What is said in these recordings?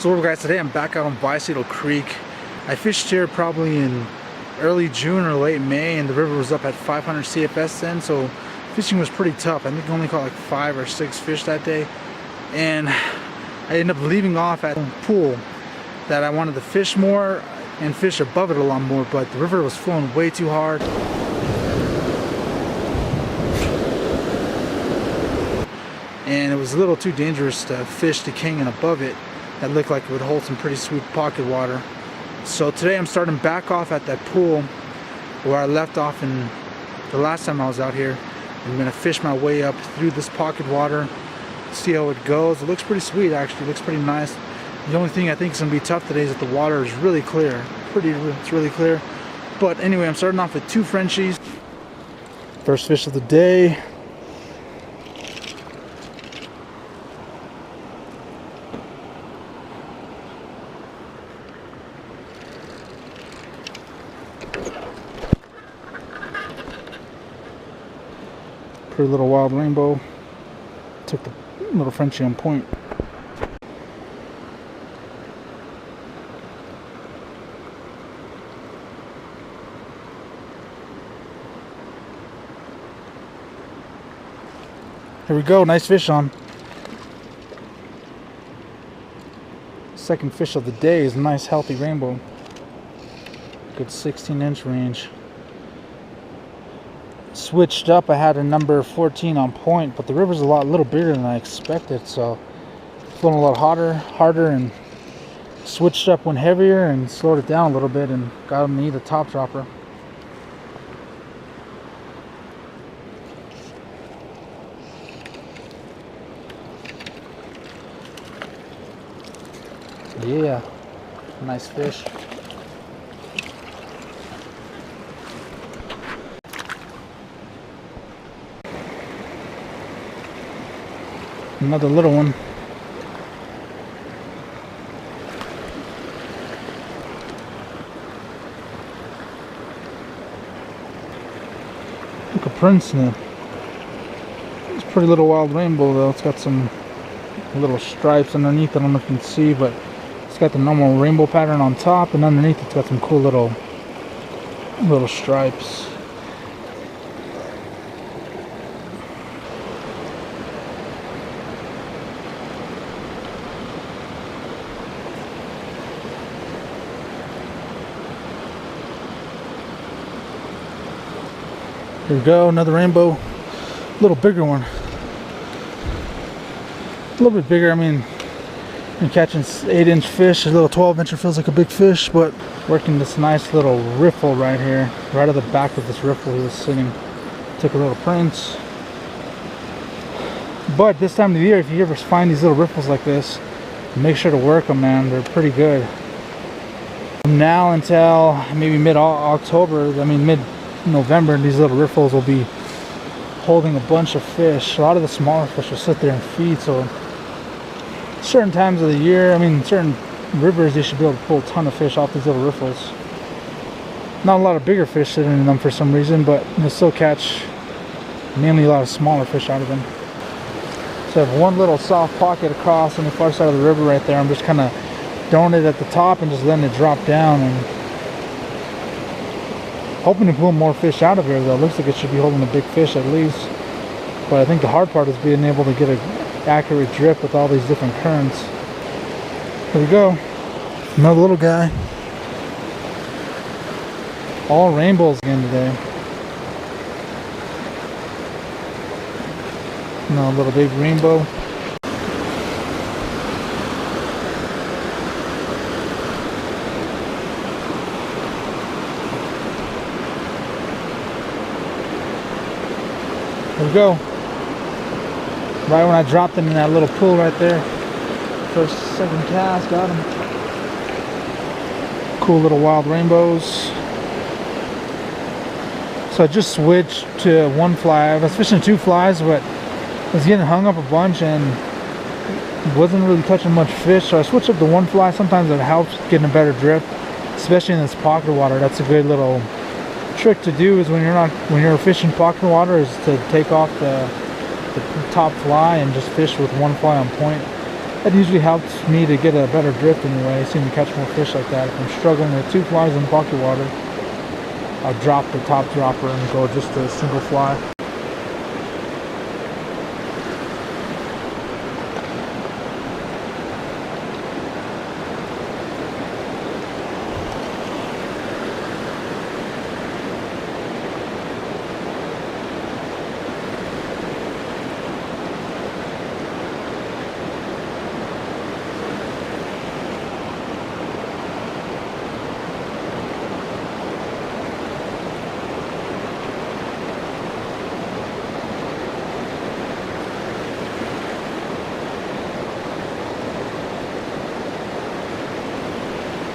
So what up, guys, today I'm back out on Bicycle Creek. I fished here probably in early June or late May, and the river was up at 500 CFS then, so fishing was pretty tough. I think I only caught like 5 or 6 fish that day, and I ended up leaving off at a pool that I wanted to fish more and fish above it a lot more, but the river was flowing way too hard. And it was a little too dangerous to fish the canyon above it. That looked like it would hold some pretty sweet pocket water. So today I'm starting back off at that pool where I left off in the last time I was out here. I'm gonna fish my way up through this pocket water, see how it goes. It looks pretty sweet actually, it looks pretty nice. The only thing I think is gonna be tough today is that the water is really clear. It's really clear. But anyway, I'm starting off with 2 Frenchies. First fish of the day. Pretty little wild rainbow. Took the little Frenchie on point. Here we go, nice fish on. Second fish of the day is a nice healthy rainbow. Good 16-inch range. Switched up, I had a number 14 on point, but the river's a little bigger than I expected, so flowing a lot harder, and switched up one heavier and slowed it down a little bit and got him to eat a top dropper. Yeah, nice fish. Another little one. Look, a prince snip. It's a pretty little wild rainbow though. It's got some little stripes underneath. I don't know if you can see, but it's got the normal rainbow pattern on top, and underneath it's got some cool little stripes. Here we go, another rainbow, a little bigger one. A little bit bigger. I mean, I'm catching 8-inch fish, a little 12-incher feels like a big fish, but working this nice little riffle right here, right at the back of this riffle he was sitting. Took a little prince. But this time of the year, if you ever find these little riffles like this, make sure to work them, man. They're pretty good. From now until maybe mid-October, I mean mid-November, these little riffles will be holding a bunch of fish. A lot of the smaller fish will sit there and feed, so certain times of the year, I mean certain rivers, they should be able to pull a ton of fish off these little riffles. Not a lot of bigger fish sitting in them for some reason, but they'll still catch mainly a lot of smaller fish out of them. So I have one little soft pocket across on the far side of the river right there. I'm just kind of throwing it at the top and just letting it drop down, and hoping to pull more fish out of here though. Looks like it should be holding a big fish at least. But I think the hard part is being able to get an accurate drip with all these different currents. Here we go. Another little guy. All rainbows again today. Another little big rainbow. There we go. Right when I dropped them in that little pool right there. First, second cast, got them. Cool little wild rainbows. So I just switched to one fly. I was fishing 2 flies, but I was getting hung up a bunch and wasn't really catching much fish. So I switched up to 1 fly. Sometimes it helps getting a better drip, especially in this pocket water. That's a good little trick to do, is when you're fishing pocket water, is to take off the top fly and just fish with 1 fly on point. That usually helps me to get a better drift anyway. I seem to catch more fish like that. If I'm struggling with 2 flies in pocket water, I'll drop the top dropper and go just a single fly.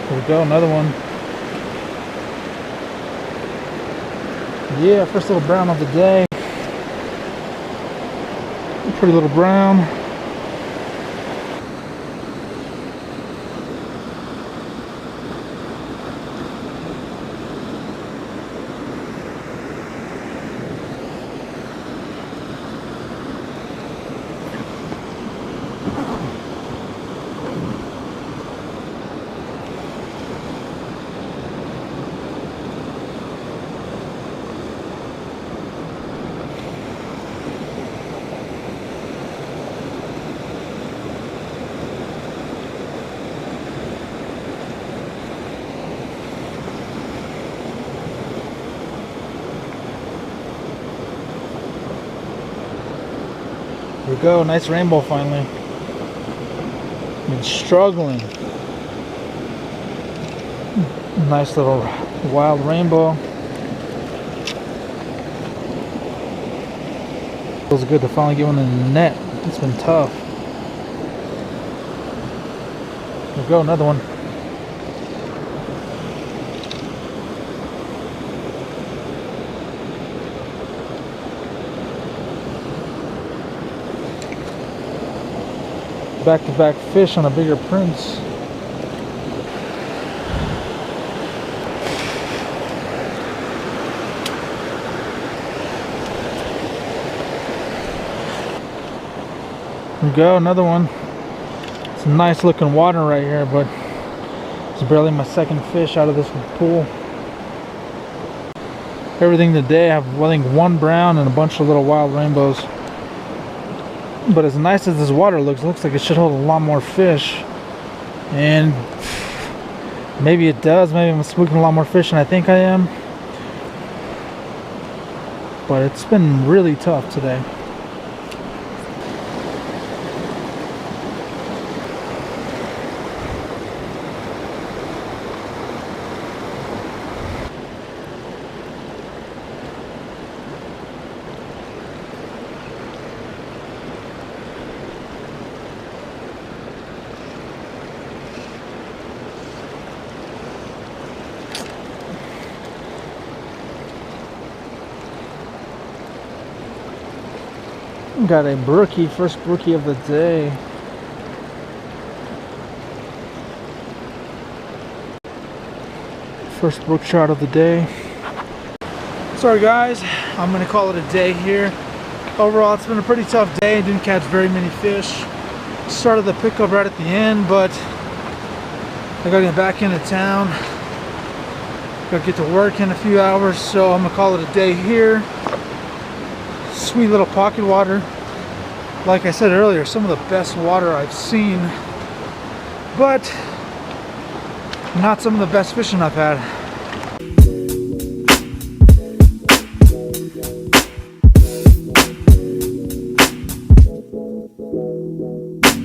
Here we go, another one. Yeah, first little brown of the day. Pretty little brown. Here we go, nice rainbow finally. Been struggling. Nice little wild rainbow. Feels good to finally get one in the net. It's been tough. Here we go, another one. Back-to-back fish on a bigger prince. There we go, another one. It's a nice looking water right here, but it's barely my second fish out of this pool. Everything today, I have, I think, 1 brown and a bunch of little wild rainbows. But as nice as this water looks, it looks like it should hold a lot more fish. And maybe it does. Maybe I'm spooking a lot more fish than I think I am. But it's been really tough today. Got a brookie, first brookie of the day. First brook shot of the day. Sorry guys, I'm gonna call it a day here. Overall, it's been a pretty tough day. Didn't catch very many fish. Started the pickup right at the end, but I gotta get back into town. Gotta get to work in a few hours, so I'm gonna call it a day here. Sweet little pocket water. Like I said earlier, some of the best water I've seen, but not some of the best fishing I've had.